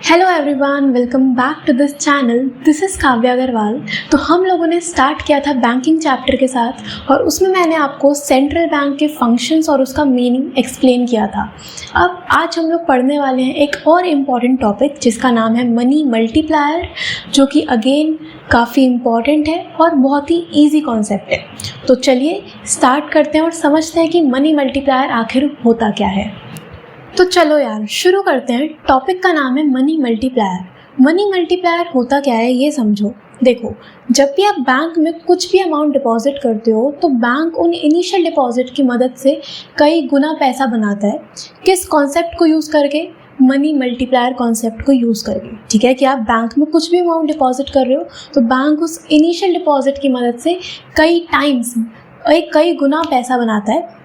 Hello everyone, welcome back to this channel. This is Kavya Agarwal. तो हम लोगों ने स्टार्ट किया था बैंकिंग चैप्टर के साथ और उसमें मैंने आपको सेंट्रल बैंक के फंक्शंस और उसका मीनिंग एक्सप्लेन किया था। अब आज हम लोग पढ़ने वाले हैं एक और इम्पॉर्टेंट टॉपिक जिसका नाम है मनी मल्टीप्लायर, जो कि अगेन काफ़ी इम्पॉर्टेंट है और बहुत ही ईजी कॉन्सेप्ट है। तो चलिए स्टार्ट करते हैं और समझते हैं कि मनी मल्टीप्लायर आखिर होता क्या है। तो चलो यार शुरू करते हैं। टॉपिक का नाम है मनी मल्टीप्लायर। मनी मल्टीप्लायर होता क्या है ये समझो। देखो, जब भी आप बैंक में कुछ भी अमाउंट डिपॉजिट करते हो तो बैंक उन इनिशियल डिपॉजिट की मदद से कई गुना पैसा बनाता है। किस कॉन्सेप्ट को यूज़ करके? मनी मल्टीप्लायर कॉन्सेप्ट को यूज़ करके। ठीक है कि आप बैंक में कुछ भी अमाउंट डिपॉजिट कर रहे हो तो बैंक उस इनिशियल डिपॉजिट की मदद से कई गुना पैसा बनाता है,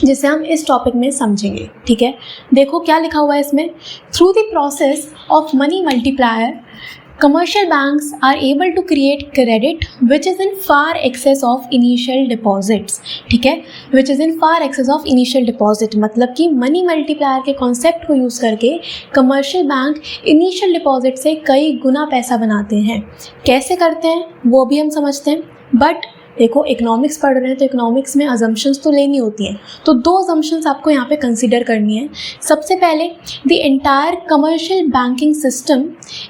जिसे हम इस टॉपिक में समझेंगे। ठीक है, देखो क्या लिखा हुआ है इसमें। Through the process of money multiplier commercial banks are able to create credit which is in far excess of initial deposits। ठीक है, which is in far excess of initial deposit मतलब कि मनी मल्टीप्लायर के concept को use करके commercial bank initial deposit से कई गुना पैसा बनाते हैं। कैसे करते हैं वो भी हम समझते हैं, बट देखो इकोनॉमिक्स पढ़ रहे हैं तो इकोनॉमिक्स में अजम्पशंस तो लेनी होती हैं। तो दो अजम्पशंस आपको यहाँ पे कंसीडर करनी है। सबसे पहले, the entire commercial banking system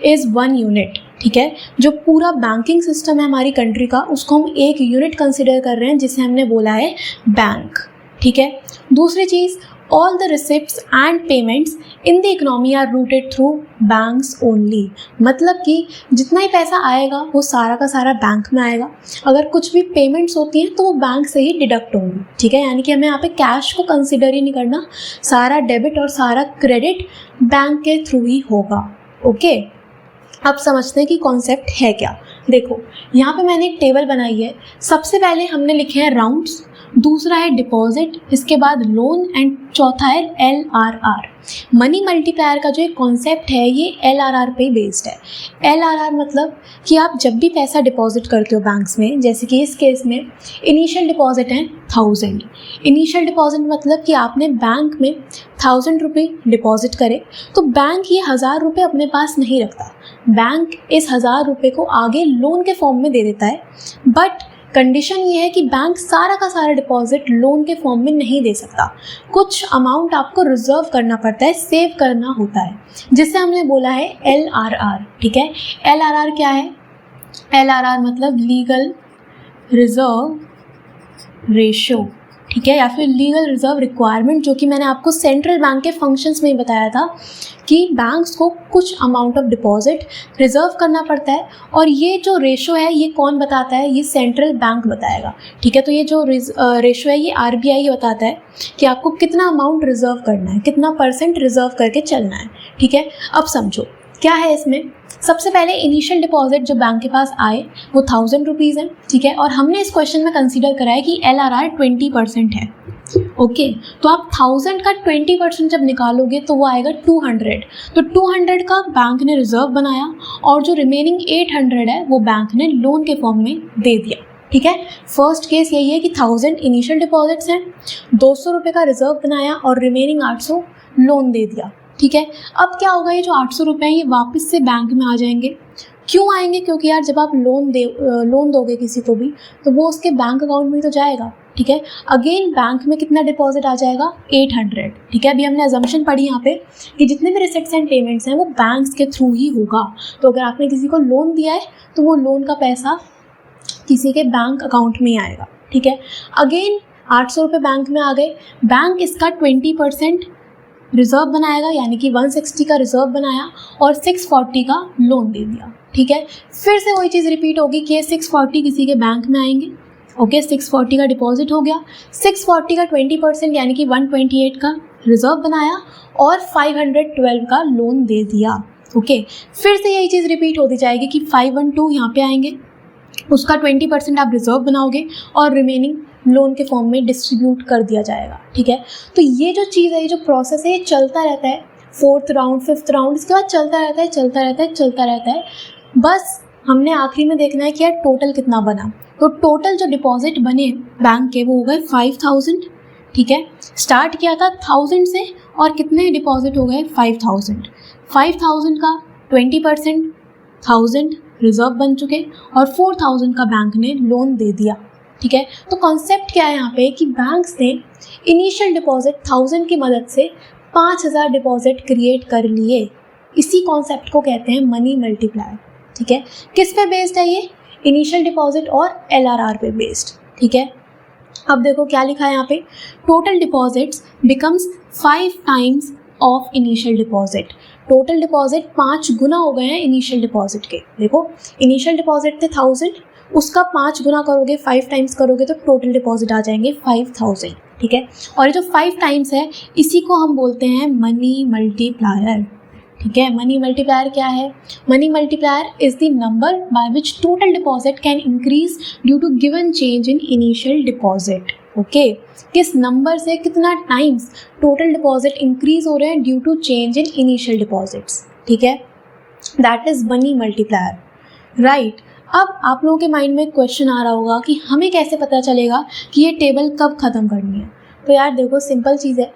is one unit. ठीक है, जो पूरा बैंकिंग सिस्टम है हमारी कंट्री का उसको हम एक यूनिट कंसीडर कर रहे हैं, जिसे हमने बोला है बैंक। ठीक है, दूसरी चीज़, all the receipts and payments in the economy are routed through banks only। मतलब कि जितना ही पैसा आएगा वो सारा का सारा बैंक में आएगा। अगर कुछ भी पेमेंट्स होती हैं तो वो बैंक से ही डिडक्ट होंगी। ठीक है, यानी कि हमें यहाँ पे कैश को कंसिडर ही नहीं करना, सारा डेबिट और सारा क्रेडिट बैंक के थ्रू ही होगा। ओके, अब समझते हैं कि कॉन्सेप्ट है क्या। देखो यहाँ पे मैंने एक टेबल बनाई है। सबसे पहले हमने लिखे हैं राउंड्स, दूसरा है डिपॉजिट, इसके बाद लोन एंड चौथा है LRR। मनी मल्टीप्लायर का जो एक कॉन्सेप्ट है ये LRR पे बेस्ड है। LRR मतलब कि आप जब भी पैसा डिपॉजिट करते हो बैंक्स में, जैसे कि इस केस में इनिशियल डिपॉजिट है 1000। इनिशियल डिपॉजिट मतलब कि आपने बैंक में 1000 रुपये डिपॉजिट करे तो बैंक ये 1000 रुपये अपने पास नहीं रखता। बैंक इस 1000 रुपये को आगे लोन के फॉर्म में दे देता है, बट कंडीशन ये है कि बैंक सारा का सारा डिपॉजिट लोन के फॉर्म में नहीं दे सकता। कुछ अमाउंट आपको रिजर्व करना पड़ता है, सेव करना होता है, जिसे हमने बोला है LRR। ठीक है, LRR क्या है? LRR मतलब लीगल रिजर्व रेशियो। ठीक है, या फिर लीगल रिजर्व रिक्वायरमेंट, जो कि मैंने आपको सेंट्रल बैंक के फंक्शंस में बताया था कि बैंक्स को कुछ अमाउंट ऑफ डिपॉजिट रिजर्व करना पड़ता है। और ये जो रेशो है ये कौन बताता है? ये सेंट्रल बैंक बताएगा। ठीक है, तो ये जो रेशो है ये RBI ही बताता है कि आपको कितना अमाउंट रिजर्व करना है, कितना % रिजर्व करके चलना है। ठीक है, अब समझो क्या है इसमें। सबसे पहले इनिशियल डिपॉजिट जो बैंक के पास आए वो 1000 रुपीज़ है। ठीक है, और हमने इस क्वेश्चन में कंसीडर करा है कि LRR 20% है। ओके, तो आप 1000 का 20% जब निकालोगे तो वो आएगा 200। तो 200 का बैंक ने रिजर्व बनाया और जो रिमेनिंग 800 है वो बैंक ने लोन के फॉर्म में दे दिया। ठीक है, फर्स्ट केस यही है कि 1000 इनिशियल डिपॉजिट्स हैं, 200 रुपये का रिजर्व बनाया और रिमेनिंग 800 लोन दे दिया। ठीक है, अब क्या होगा, ये जो 800 रुपये हैं ये वापस से बैंक में आ जाएंगे। क्यों आएंगे? क्योंकि यार जब आप लोन दोगे किसी को भी तो वो उसके बैंक अकाउंट में तो जाएगा। ठीक है, अगेन बैंक में कितना डिपॉजिट आ जाएगा? 800। ठीक है, अभी हमने अजम्पशन पढ़ी यहाँ पे कि जितने भी रिसिप्ट्स एंड पेमेंट्स हैं वो बैंक्स के थ्रू ही होगा। तो अगर आपने किसी को लोन दिया है तो वो लोन का पैसा किसी के बैंक अकाउंट में ही आएगा। ठीक है, अगेन 800 रुपये बैंक में आ गए, बैंक इसका 20% रिजर्व बनाएगा, यानी कि 160 का रिजर्व बनाया और 640 का लोन दे दिया। ठीक है, फिर से वही चीज़ रिपीट होगी कि ये 640 किसी के बैंक में आएंगे। ओके, 640 का डिपॉजिट हो गया, 640 का 20% यानी कि 128 का रिजर्व बनाया और 512 का लोन दे दिया। ओके, फिर से यही चीज़ रिपीट होती जाएगी कि 512 यहाँ पे आएंगे, उसका 20% आप रिजर्व बनाओगे और रिमेनिंग लोन के फॉर्म में डिस्ट्रीब्यूट कर दिया जाएगा। ठीक है, तो ये जो चीज़ है, ये जो प्रोसेस है ये चलता रहता है। 4th राउंड 5th राउंड इसके बाद चलता रहता है। बस हमने आखिरी में देखना है कि यार टोटल कितना बना। तो टोटल जो डिपॉजिट बने बैंक के वो हो गए 5000। ठीक है, स्टार्ट किया था 1000 से और कितने डिपॉजिट हो गए? 5000 का 20%, 1000 रिजर्व बन चुके और 4000 का बैंक ने लोन दे दिया, ठीक है। तो कॉन्सेप्ट क्या है यहाँ पे कि बैंक्स ने इनिशियल डिपॉजिट 1000 की मदद से 5000 डिपॉजिट क्रिएट कर लिए। इसी कॉन्सेप्ट को कहते हैं मनी मल्टीप्लायर, ठीक है। किस पे बेस्ड है ये? इनिशियल डिपॉजिट और LRR पे बेस्ड, ठीक है। अब देखो क्या लिखा है यहाँ पे, total deposits becomes 5 times of initial deposit. Total deposit 5 गुना हो गए हैं इनिशियल डिपॉजिट के। देखो इनिशियल डिपॉजिट थे 1000, उसका 5 गुना करोगे, 5 टाइम्स करोगे तो टोटल डिपॉजिट आ जाएंगे 5000, ठीक है। और ये जो 5 टाइम्स है इसी को हम बोलते हैं मनी मल्टीप्लायर, ठीक है। मनी मल्टीप्लायर क्या है? Money multiplier is the number by which total deposit can increase due to given change in initial deposit, okay. किस नंबर से कितना टाइम्स टोटल डिपॉजिट इंक्रीज हो रहे हैं due to change in initial deposits, ठीक है। That is money multiplier, right. अब आप लोगों के माइंड में क्वेश्चन आ रहा होगा कि हमें कैसे पता चलेगा कि ये टेबल कब ख़त्म करनी है। तो यार देखो सिंपल चीज़ है,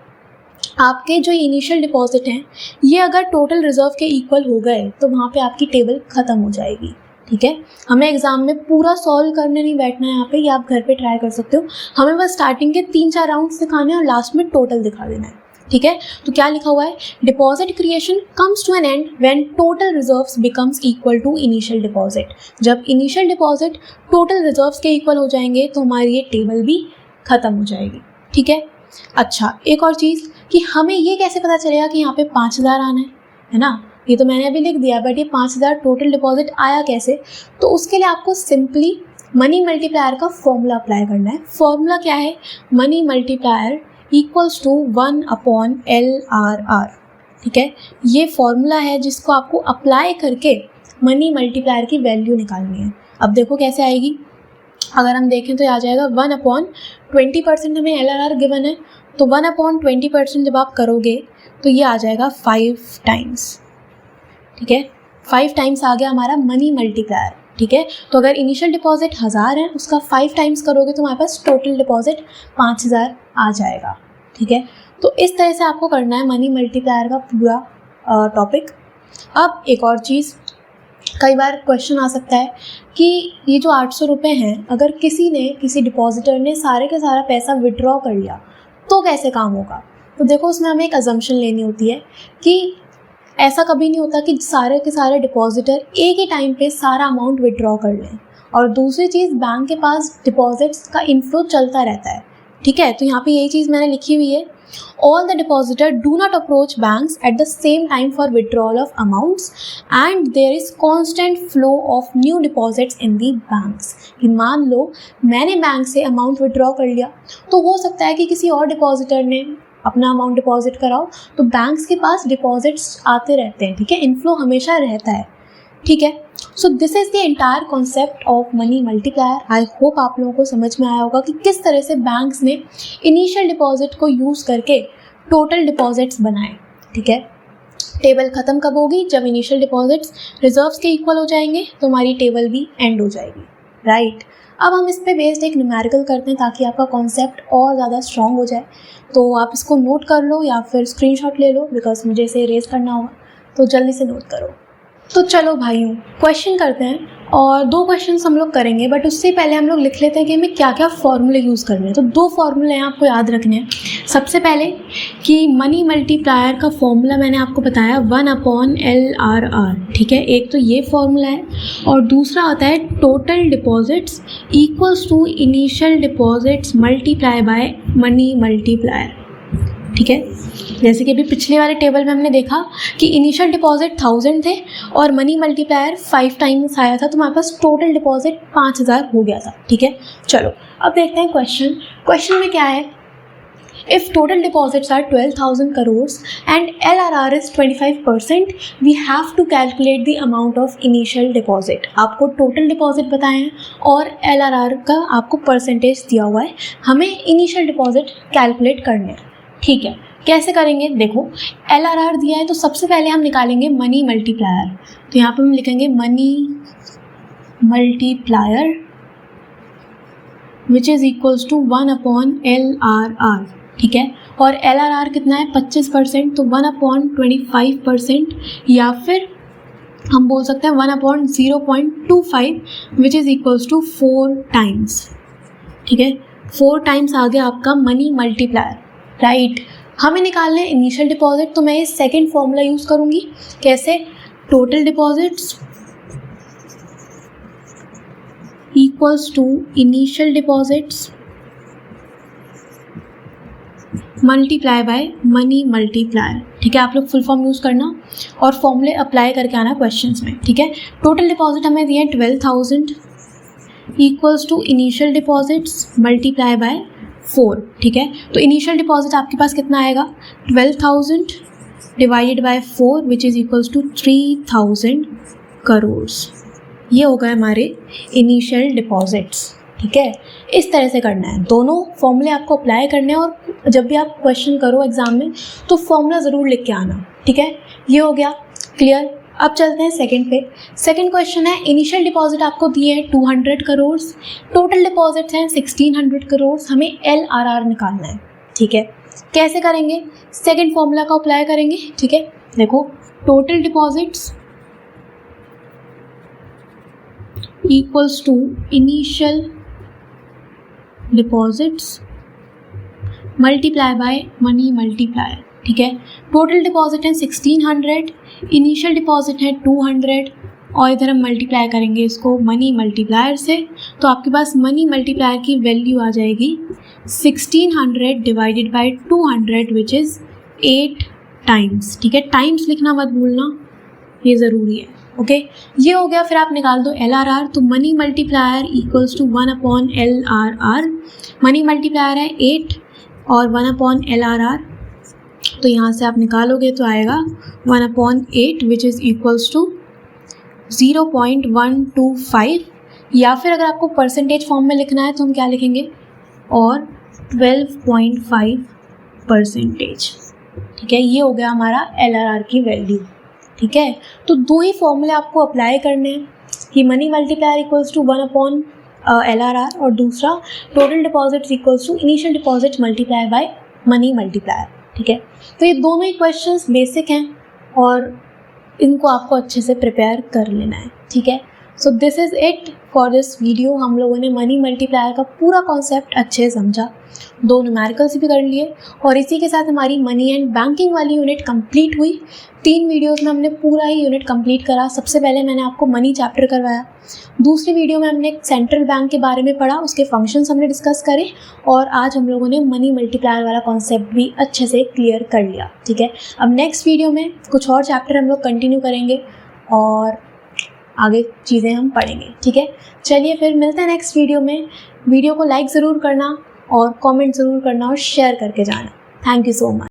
आपके जो इनिशियल डिपॉजिट हैं ये अगर टोटल रिजर्व के इक्वल हो गए तो वहाँ पे आपकी टेबल ख़त्म हो जाएगी, ठीक है। हमें एग्जाम में पूरा सॉल्व करने नहीं बैठना है यहाँ पे, ये आप घर पे ट्राई कर सकते हो। हमें बस स्टार्टिंग के 3-4 राउंड्स दिखाने हैं और लास्ट में टोटल दिखा देना है, ठीक है। तो क्या लिखा हुआ है, deposit creation comes to an end when total reserves becomes equal to initial deposit. जब इनिशियल डिपॉजिट टोटल रिजर्व्स के इक्वल हो जाएंगे तो हमारी ये टेबल भी ख़त्म हो जाएगी, ठीक है। अच्छा एक और चीज़ कि हमें ये कैसे पता चलेगा कि यहाँ पे 5000 आना है ना। ये तो मैंने अभी लिख दिया, बट ये 5000 टोटल डिपॉजिट आया कैसे? तो उसके लिए आपको सिंपली मनी मल्टीप्लायर का फॉर्मूला अप्लाई करना है। फॉर्मूला क्या है? Money multiplier equals to 1/LRR, ठीक है। ये फॉर्मूला है जिसको आपको अप्लाई करके मनी मल्टीप्लायर की वैल्यू निकालनी है। अब देखो कैसे आएगी, अगर हम देखें तो आ जाएगा 1/20%। हमें LRR गिवन है तो 1/20% जब आप करोगे तो ये आ जाएगा 5 टाइम्स, ठीक है। 5 टाइम्स आ गया हमारा मनी मल्टीप्लायर, ठीक है। तो अगर इनिशियल डिपॉजिट 1000 है उसका 5 टाइम्स करोगे तो हमारे पास टोटल डिपॉजिट 5000 आ जाएगा, ठीक है। तो इस तरह से आपको करना है मनी मल्टीप्लायर का पूरा टॉपिक। अब एक और चीज़, कई बार क्वेश्चन आ सकता है कि ये जो 800 रुपये हैं, अगर किसी डिपॉजिटर ने सारे का सारा पैसा विड्रॉ कर लिया तो कैसे काम होगा? तो देखो उसमें हमें एक अजम्पशन लेनी होती है कि ऐसा कभी नहीं होता कि सारे के सारे डिपॉजिटर एक ही टाइम पे सारा अमाउंट विड्रॉ कर लें। और दूसरी चीज़, बैंक के पास डिपॉजिट्स का इनफ्लो चलता रहता है, ठीक है। तो यहाँ पे यही चीज़ मैंने लिखी हुई है, all the depositor do not approach banks at the same time for withdrawal of amounts and there is constant flow of new deposits in the banks। कि मान लो मैंने बैंक से अमाउंट विड्रॉ कर लिया तो हो सकता है कि किसी और डिपॉजिटर ने अपना अमाउंट डिपॉजिट कराओ, तो बैंक्स के पास डिपॉजिट्स आते रहते हैं, ठीक है। इनफ्लो हमेशा रहता है, ठीक है। So this is the entire concept of money multiplier. I hope आप लोगों को समझ में आया होगा कि किस तरह से बैंक्स ने इनिशियल डिपॉजिट को यूज़ करके टोटल डिपॉजिट्स बनाए, ठीक है। टेबल ख़त्म कब होगी? जब इनिशियल डिपॉजिट्स रिजर्व्स के इक्वल हो जाएंगे तो हमारी टेबल भी एंड हो जाएगी, राइट। अब हम इस पे बेस्ड एक न्यूमेरिकल करते हैं ताकि आपका कॉन्सेप्ट और ज़्यादा स्ट्रॉन्ग हो जाए। तो आप इसको नोट कर लो या फिर स्क्रीनशॉट ले लो, बिकॉज मुझे इसे इरेज करना होगा, तो जल्दी से नोट करो। तो चलो भाइयों क्वेश्चन करते हैं, और 2 क्वेश्चंस हम लोग करेंगे, बट उससे पहले हम लोग लिख लेते हैं कि हमें क्या क्या फॉर्मूले यूज़ करने हैं। तो 2 फॉर्मूले हैं आपको याद रखने हैं। सबसे पहले कि मनी मल्टीप्लायर का फॉर्मूला मैंने आपको बताया 1/LRR, ठीक है। एक तो ये फॉर्मूला है और दूसरा होता है total deposits equals to initial deposits multiply by money multiplier, ठीक है। जैसे कि अभी पिछले वाले टेबल में हमने देखा कि इनिशियल डिपॉजिट 1000 थे और मनी मल्टीप्लायर 5 टाइम्स आया था, तो हमारे पास टोटल डिपॉजिट 5000 हो गया था, ठीक है। चलो अब देखते हैं क्वेश्चन में क्या है। If total deposits are 12,000 crores and LRR is 25%, we have to calculate the amount of initial deposit. आपको टोटल डिपॉजिट बताए हैं और LRR का आपको परसेंटेज दिया हुआ है, हमें इनिशियल डिपॉजिट कैलकुलेट करने हैं, ठीक है। कैसे करेंगे? देखो LRR दिया है तो सबसे पहले हम निकालेंगे मनी मल्टीप्लायर। तो यहाँ पर हम लिखेंगे money multiplier which is equals to 1/LRR, ठीक है। और LRR कितना है? 25%, तो 1/25% या फिर हम बोल सकते हैं 1/0.25 which is equals to 4 times, ठीक है। 4 टाइम्स आ गया आपका मनी मल्टीप्लायर, राइट। हमें निकालना है इनिशियल डिपॉजिट, तो मैं ये सेकेंड फॉर्मूला यूज़ करूँगी। कैसे? Total deposits equals to initial deposits multiply by money multiplier, ठीक है। आप लोग फुल फॉर्म यूज़ करना और फॉर्मूले अप्लाई करके आना क्वेश्चंस में, ठीक है। टोटल डिपॉजिट हमें दिए 12,000 equals to initial deposits multiply by 4, ठीक है। तो इनिशियल डिपॉजिट आपके पास कितना आएगा? 12,000 divided by 4 which is equals to 3,000 crore. ये हो गए हमारे इनिशियल डिपॉजिट्स, ठीक है। इस तरह से करना है, दोनों फॉर्मूले आपको अप्लाई करने हैं और जब भी आप क्वेश्चन करो एग्जाम में तो फॉर्मूला ज़रूर लिख के आना, ठीक है। ये हो गया क्लियर। अब चलते हैं सेकंड पे। सेकंड क्वेश्चन है, इनिशियल डिपॉजिट आपको दिए हैं 200 करोड़, टोटल डिपॉजिट्स हैं 1600 करोड़, हमें LRR निकालना है, ठीक है। कैसे करेंगे? सेकंड फॉर्मूला का अप्लाई करेंगे, ठीक है। देखो, total deposits equals to initial deposits multiply by money multiplier, ठीक है। टोटल डिपॉजिट है 1600, इनिशियल डिपॉजिट है 200 और इधर हम मल्टीप्लाई करेंगे इसको मनी मल्टीप्लायर से, तो आपके पास मनी मल्टीप्लायर की वैल्यू आ जाएगी 1600 divided by 200 which is 8 times, ठीक है। टाइम्स लिखना मत भूलना, ये ज़रूरी है, ओके। ये हो गया। फिर आप निकाल दो LRR, तो money multiplier equals to 1/LRR। Money multiplier है 8 और 1/LRR, तो यहाँ से आप निकालोगे तो आएगा 1/8 विच इज़ इक्वल्स टू 0.125, या फिर अगर आपको परसेंटेज फॉर्म में लिखना है तो हम क्या लिखेंगे, और 12.5%, ठीक है। ये हो गया हमारा LRR की वैल्यू, ठीक है। तो दो ही फॉर्मूले आपको अप्लाई करने हैं कि money multiplier equals to 1/LRR और दूसरा total deposits equals to initial deposit multiply by money multiplier, ठीक है। तो ये दोनों ही क्वेश्चंस बेसिक हैं और इनको आपको अच्छे से प्रिपेयर कर लेना है, ठीक है। So this is it for this video. हम लोगों ने मनी मल्टीप्लायर का पूरा कॉन्सेप्ट अच्छे से समझा, 2 न्यूमेरिकल्स भी कर लिए और इसी के साथ हमारी मनी एंड बैंकिंग वाली यूनिट कंप्लीट हुई। 3 वीडियोस में हमने पूरा ही यूनिट कंप्लीट करा। सबसे पहले मैंने आपको मनी चैप्टर करवाया, दूसरी वीडियो में हमने सेंट्रल बैंक के बारे में पढ़ा, उसके फंक्शंस हमने डिस्कस करे और आज हम लोगों ने मनी मल्टीप्लायर वाला कॉन्सेप्ट भी अच्छे से क्लियर कर लिया, ठीक है। अब नेक्स्ट वीडियो में कुछ और चैप्टर हम लोग कंटिन्यू करेंगे और आगे चीज़ें हम पढ़ेंगे, ठीक है। चलिए फिर मिलते हैं नेक्स्ट वीडियो में। वीडियो को लाइक ज़रूर करना और कमेंट ज़रूर करना और शेयर करके जाना। Thank you so much.